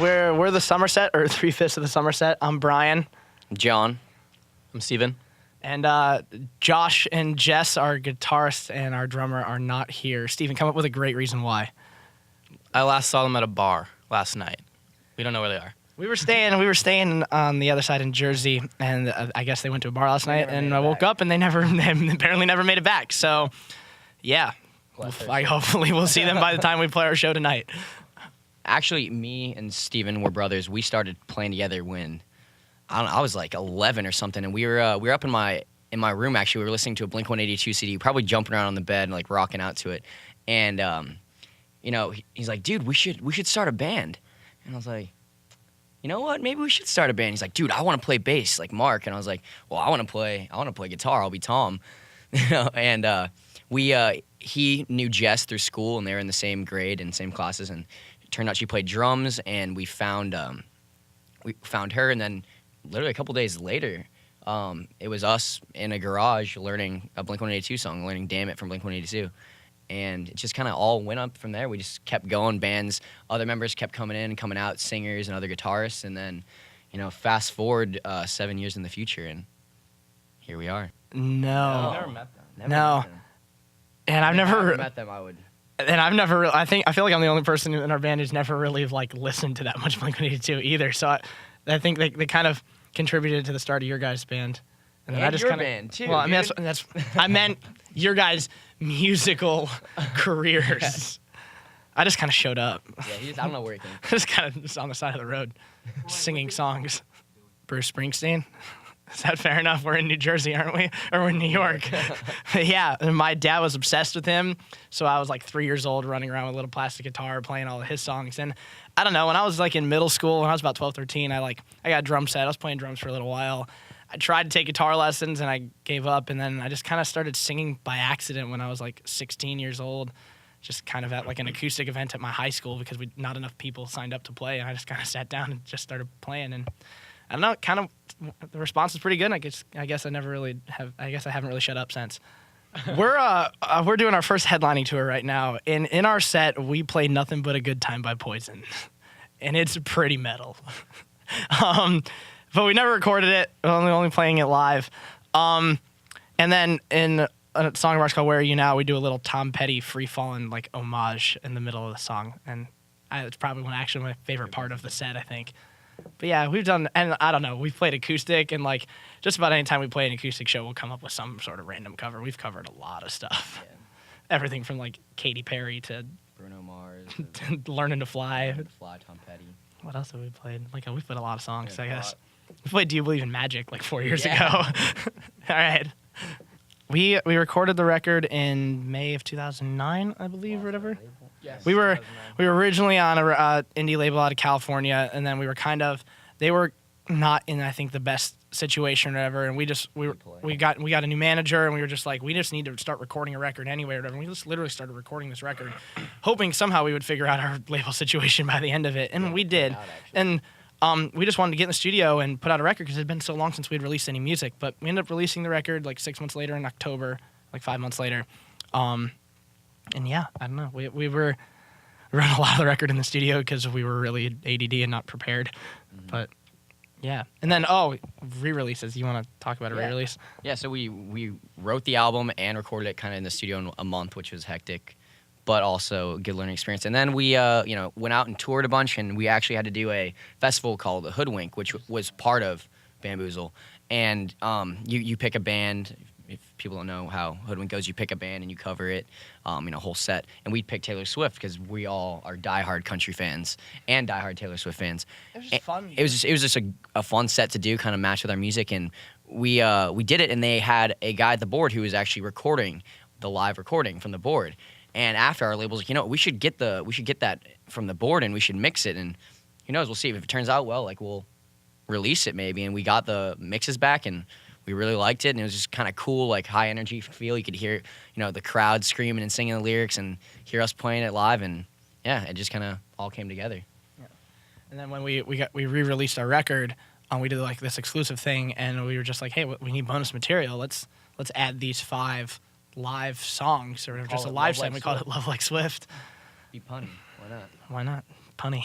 we're the Somerset, or 3/5 of the Somerset. I'm Brian. John. I'm Steven. And Josh and Jess, our guitarist and our drummer, are not here. Steven, come up with a great reason why. I last saw them at a bar last night. We don't know where they are. We were staying on the other side in Jersey, and I guess they went to a bar last night, and I woke up and they apparently never made it back. So, yeah, hopefully we'll see them by the time we play our show tonight. Actually, me and Steven were brothers. We started playing together when I was like 11 or something, and we were up in my room. Actually, we were listening to a Blink-182 CD, probably jumping around on the bed and like rocking out to it. And he's like, "Dude, we should start a band." And I was like, "You know what? Maybe we should start a band." He's like, "Dude, I want to play bass like Mark." And I was like, "Well, I want to play guitar. I'll be Tom." And he knew Jess through school, and they were in the same grade and same classes. And it turned out she played drums, and we found her. And then literally a couple days later, it was us in a garage learning a Blink-182 song, learning "Damn It" from Blink-182. And it just kind of all went up from there. We just kept going. Bands, other members kept coming in and coming out, singers and other guitarists. And then, fast forward 7 years in the future, and here we are. No. I've never met them. No. And I've never met them. I would. And I've never. I feel like I'm the only person in our band who's never really like listened to that much Blink-182 either. So I think they kind of contributed to the start of your guys' band. And then I just your kind of band too. Well, I mean that's I meant your guys' musical careers. Yes. I just kind of showed up. Yeah, I don't know where he came from. Just kind of on the side of the road, singing songs. Bruce Springsteen. Is that fair enough? We're in New Jersey, aren't we? Or we're in New York. Yeah, and my dad was obsessed with him, so I was like 3 years old running around with a little plastic guitar playing all of his songs. And I don't know, when I was like in middle school, when I was about 12, 13, I got a drum set. I was playing drums for a little while. I tried to take guitar lessons, and I gave up, and then I just kind of started singing by accident when I was like 16 years old, just kind of at like an acoustic event at my high school because not enough people signed up to play, and I just kind of sat down and just started playing. And I don't know, kind of the response is pretty good. I guess I haven't really shut up since. We're doing our first headlining tour right now. In our set, we play Nothing But a Good Time by Poison, and it's pretty metal. But we never recorded it. We're only playing it live. And then in a song of ours called "Where Are You Now," we do a little Tom Petty free-falling like homage in the middle of the song, and it's probably my favorite part of the set, I think. But yeah, we've done, and I don't know, we've played acoustic, and like just about any time we play an acoustic show, we'll come up with some sort of random cover. We've covered a lot of stuff. Yeah. Everything from like Katy Perry to Bruno Mars. Learning to Fly. Tom Petty. What else have we played? We've played a lot of songs, Yeah, I guess. We played Do You Believe in Magic like 4 years ago. All right. We recorded the record in May of 2009, I believe, or whatever. Yes. We were originally on a indie label out of California, and then we were they were not in, I think, the best situation or whatever, and we got a new manager, and we were just like, we just need to start recording a record anyway or whatever. And we just literally started recording this record, hoping somehow we would figure out our label situation by the end of it, and we did. And we just wanted to get in the studio and put out a record because it had been so long since we had released any music. But we ended up releasing the record like 6 months later in October, like 5 months later. And yeah, I don't know. We were running a lot of the record in the studio because we were really ADD and not prepared. Mm-hmm. But yeah. And then, re-releases. You want to talk about a re-release? Yeah, so we wrote the album and recorded it kind of in the studio in a month, which was hectic, but also a good learning experience. And then we went out and toured a bunch, and we actually had to do a festival called the Hoodwink, which was part of Bamboozle. And you pick a band. If people don't know how Hoodwink goes, you pick a band and you cover it, a whole set. And we picked Taylor Swift because we all are diehard country fans and diehard Taylor Swift fans. It was just fun. It was just a fun set to do, kind of match with our music. And we did it, and they had a guy at the board who was actually recording the live recording from the board. And after, our label's like, we should get that from the board, and we should mix it. And who knows? We'll see. If it turns out well, like, we'll release it maybe. And we got the mixes back, and we really liked it. And it was just kind of cool, like high energy feel. You could hear, the crowd screaming and singing the lyrics, and hear us playing it live. And yeah, it just kind of all came together. Yeah. And then when we re-released our record, we did like this exclusive thing, and we were just like, hey, we need bonus material. Let's add these 5 live songs, or just a live set. We called it Love Like Swift. Be punny. Why not? Why not? Punny.